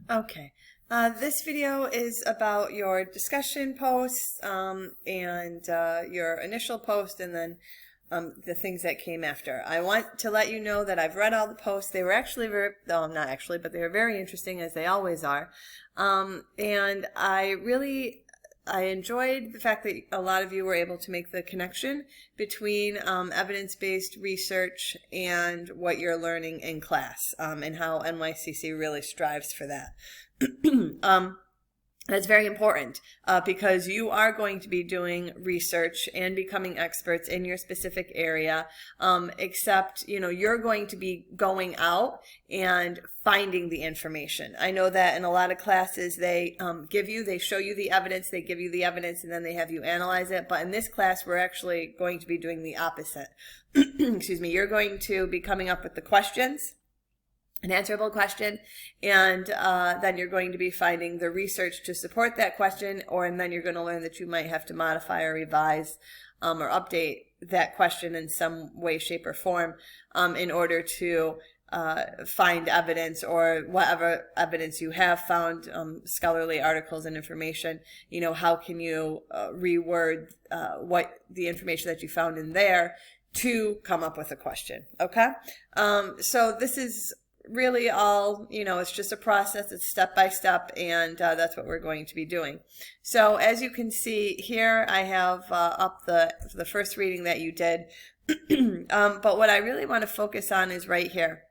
Okay. This video is about your discussion posts and your initial post and then the things that came after. I want to let you know that I've read all the posts. They were actually no, not actually, but they were very interesting, as they always are. And I enjoyed the fact that a lot of you were able to make the connection between evidence-based research and what you're learning in class, and how NYCC really strives for that. That's very important because you are going to be doing research and becoming experts in your specific area, except, you're going to be going out and finding the information. I know that in a lot of classes they show you the evidence, they give you the evidence, and then they have you analyze it. But in this class, we're actually going to be doing the opposite. Excuse me. You're going to be coming up with the questions, an answerable question, and then you're going to be finding the research to support that question, and then you're going to learn that you might have to modify or revise or update that question in some way, shape, or form in order to find evidence, or whatever evidence you have found, scholarly articles and information. How can you reword what the information that you found in there to come up with a question? Okay, so this is really all, it's just a process. It's step by step, and that's what we're going to be doing. So as you can see here, I have up the first reading that you did. But what I really want to focus on is right here.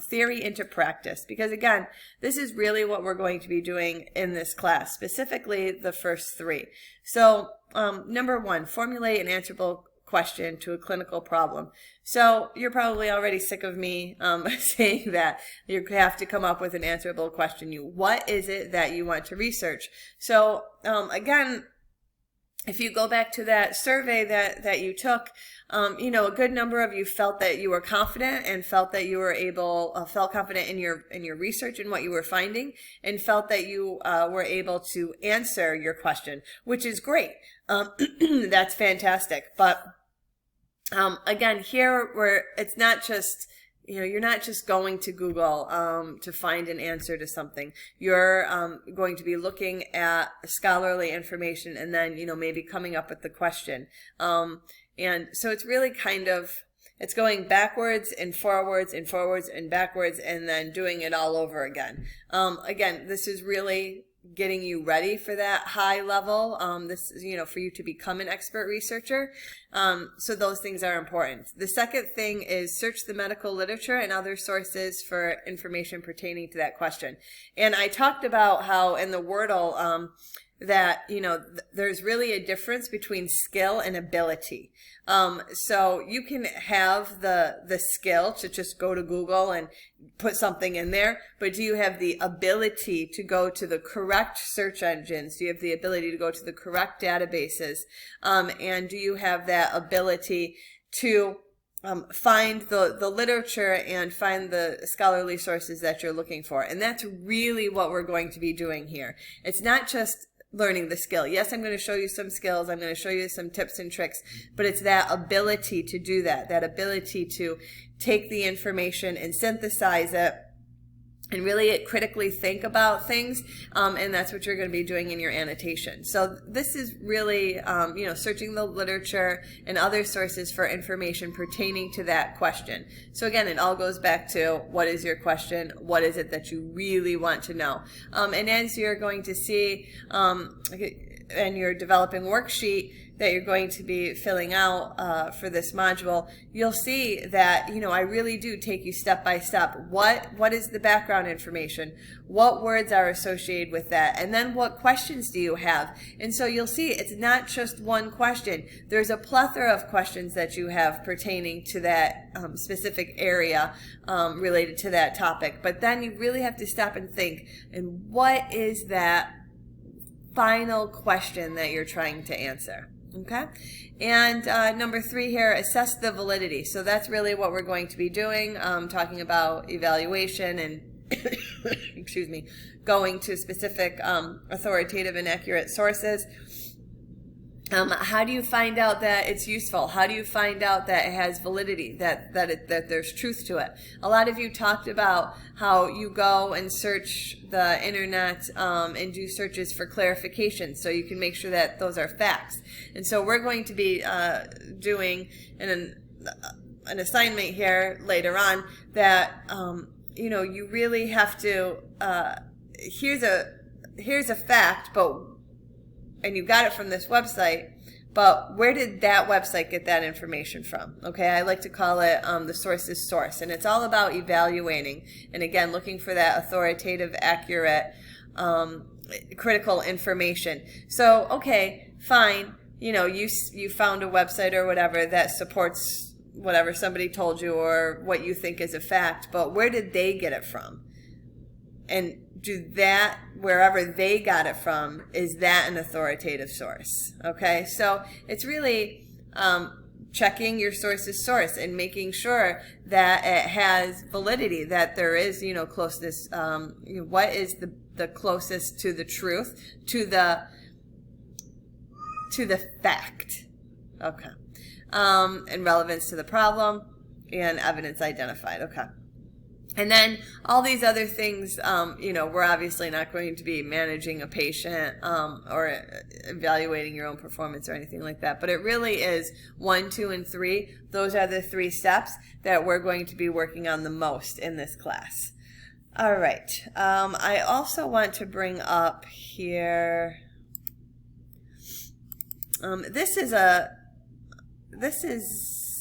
Theory into practice, because again, this is really what we're going to be doing in this class, specifically the first three. So number one, formulate an answerable question to a clinical problem. So you're probably already sick of me saying that you have to come up with an answerable question. What is it that you want to research? So again, if you go back to that survey that you took, a good number of you felt that you were confident and felt that you were felt confident in your research and what you were finding, and felt that you were able to answer your question, which is great. That's fantastic. But again, here it's not just, you're not just going to Google to find an answer to something. You're going to be looking at scholarly information and then, maybe coming up with the question. And so it's really it's going backwards and forwards and forwards and backwards and then doing it all over again. Again, this is really getting you ready for that high level. This is, for you to become an expert researcher. So those things are important. The second thing is search the medical literature and other sources for information pertaining to that question. And I talked about how in the Wordle, that, there's really a difference between skill and ability. So you can have the skill to just go to Google and put something in there, but do you have the ability to go to the correct search engines? Do you have the ability to go to the correct databases? And do you have that ability to find the literature and find the scholarly sources that you're looking for? And that's really what we're going to be doing here. It's not just learning the skill. Yes, I'm going to show you some skills. I'm going to show you some tips and tricks, but it's that ability to do that ability to take the information and synthesize it and really critically think about things, and that's what you're going to be doing in your annotation. So this is really, searching the literature and other sources for information pertaining to that question. So again, it all goes back to, what is your question? What is it that you really want to know? And as you're going to see in your developing worksheet that you're going to be filling out for this module, you'll see that, I really do take you step by step. What is the background information? What words are associated with that? And then what questions do you have? And so you'll see it's not just one question. There's a plethora of questions that you have pertaining to that specific area related to that topic. But then you really have to stop and think, and what is that final question that you're trying to answer? Okay, and number three here, assess the validity. So that's really what we're going to be doing, talking about evaluation and excuse me, going to specific authoritative and accurate sources. How do you find out that it's useful? How do you find out that it has validity, that there's truth to it? A lot of you talked about how you go and search the internet and do searches for clarification so you can make sure that those are facts. And so we're going to be doing an assignment here later on that you really have to here's a fact, and you got it from this website, but where did that website get that information from? Okay, I like to call it the source's source, and it's all about evaluating, and again, looking for that authoritative, accurate, critical information. So, okay, fine, you found a website or whatever that supports whatever somebody told you or what you think is a fact, but where did they get it from? And wherever they got it from, is that an authoritative source? Okay, so it's really checking your source's source and making sure that it has validity, that there is, closeness. What is the closest to the truth, to the fact? Okay, and relevance to the problem and evidence identified. Okay. And then all these other things, we're obviously not going to be managing a patient or evaluating your own performance or anything like that. But it really is 1, 2, and 3. Those are the 3 steps that we're going to be working on the most in this class. All right. I also want to bring up here, this is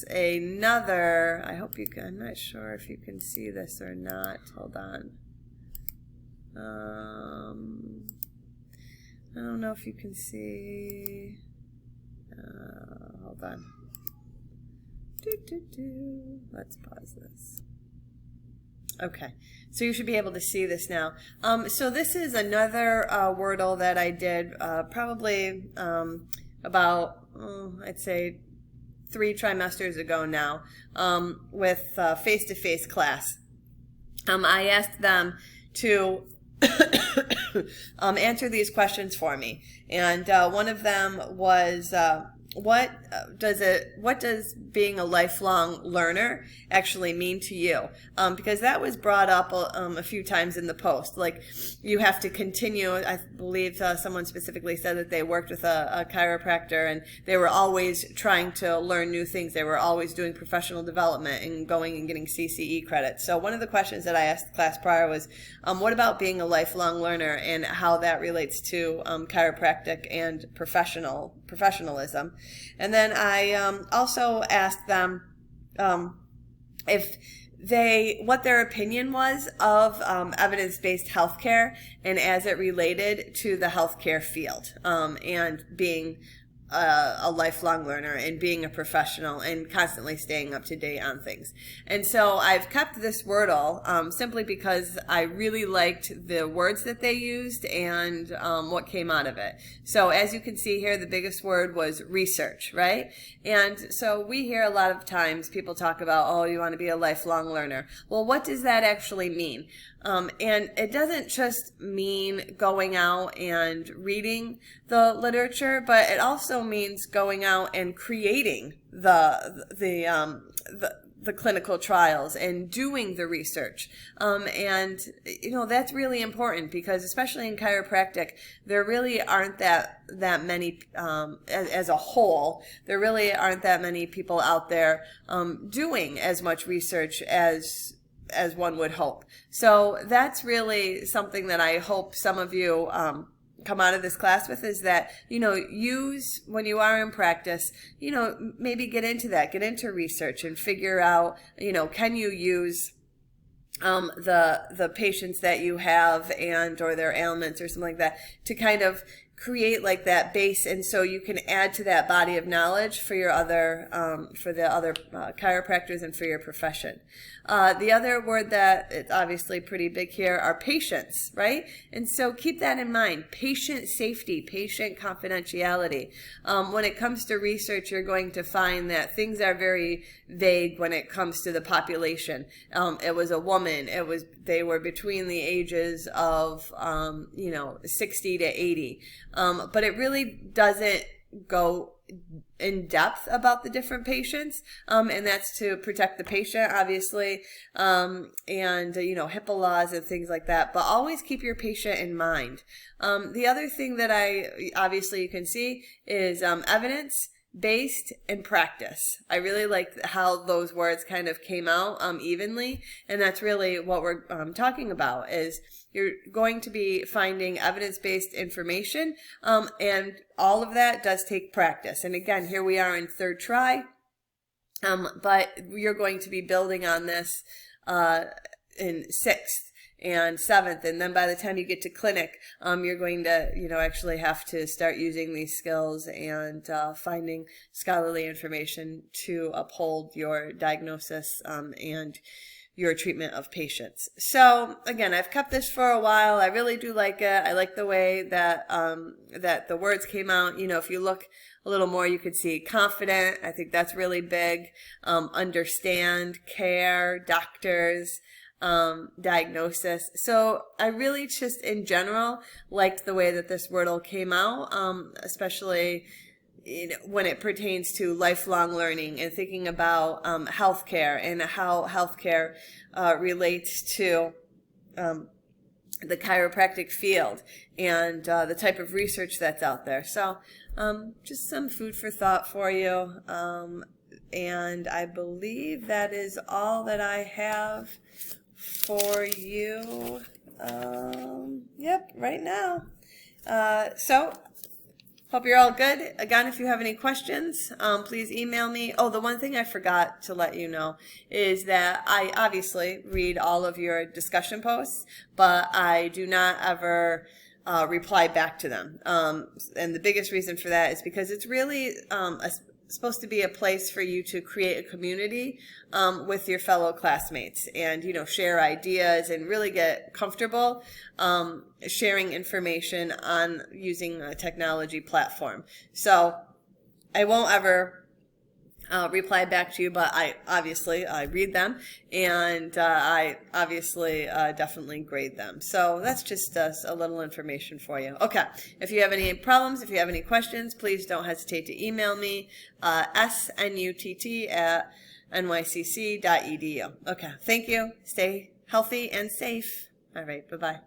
another, I hope you can, I'm not sure if you can see this or not. Hold on. I don't know if you can see. Hold on. Let's pause this. Okay, so you should be able to see this now. So this is another Wordle that I did probably about, I'd say, 3 trimesters ago now, with face-to-face class. I asked them to answer these questions for me, and one of them was, what does being a lifelong learner actually mean to you? Because that was brought up a few times in the post. Like, you have to continue. I believe someone specifically said that they worked with a chiropractor and they were always trying to learn new things. They were always doing professional development and going and getting CCE credits. So one of the questions that I asked the class prior was, what about being a lifelong learner and how that relates to chiropractic and professionalism? And then I also asked them what their opinion was of evidence-based healthcare and as it related to the healthcare field, and being a lifelong learner and being a professional and constantly staying up to date on things. And so I've kept this Wordle simply because I really liked the words that they used and what came out of it. So as you can see here, the biggest word was research, right? And so we hear a lot of times people talk about, oh, you want to be a lifelong learner. Well, what does that actually mean? And it doesn't just mean going out and reading the literature, but it also means going out and creating the clinical trials and doing the research. And that's really important because especially in chiropractic, there really aren't that many, as a whole, there really aren't that many people out there doing as much research as one would hope. So that's really something that I hope some of you come out of this class with, is that, use when you are in practice, maybe get into research and figure out, can you use the patients that you have and or their ailments or something like that to kind of create like that base, and so you can add to that body of knowledge for your other for the other chiropractors and for your profession. The other word that it's obviously pretty big here are patients, right? And so keep that in mind. Patient safety, patient confidentiality. When it comes to research, you're going to find that things are very vague when it comes to the population. It was a woman. They were between the ages of 60 to 80. But it really doesn't go in depth about the different patients, and that's to protect the patient, obviously, and HIPAA laws and things like that, but always keep your patient in mind. The other thing that obviously you can see is evidence based and practice. I really like how those words kind of came out evenly, and that's really what we're talking about. Is you're going to be finding evidence-based information, and all of that does take practice. And again, here we are in third try, but you're going to be building on this in sixth and 7th, and then by the time you get to clinic, you're going to actually have to start using these skills and finding scholarly information to uphold your diagnosis and your treatment of patients. So again, I've kept this for a while. I really do like it. I like the way that that the words came out. If you look a little more, you could see confident. I think that's really big. Understand, care, doctors, diagnosis. So I really just in general liked the way that this Wordle came out, especially when it pertains to lifelong learning and thinking about healthcare and how healthcare relates to the chiropractic field and the type of research that's out there. So just some food for thought for you. And I believe that is all that I have for you. Yep, right now. So hope you're all good. Again, if you have any questions, please email me. Oh, the one thing I forgot to let you know is that I obviously read all of your discussion posts, but I do not ever reply back to them. And the biggest reason for that is because it's really supposed to be a place for you to create a community with your fellow classmates and share ideas and really get comfortable sharing information on using a technology platform. So I won't ever reply back to you, but I read them, and I obviously definitely grade them. So that's just a little information for you. Okay, if you have any problems, if you have any questions, please don't hesitate to email me, snutt@nycc.edu. Okay, thank you. Stay healthy and safe. All right, bye-bye.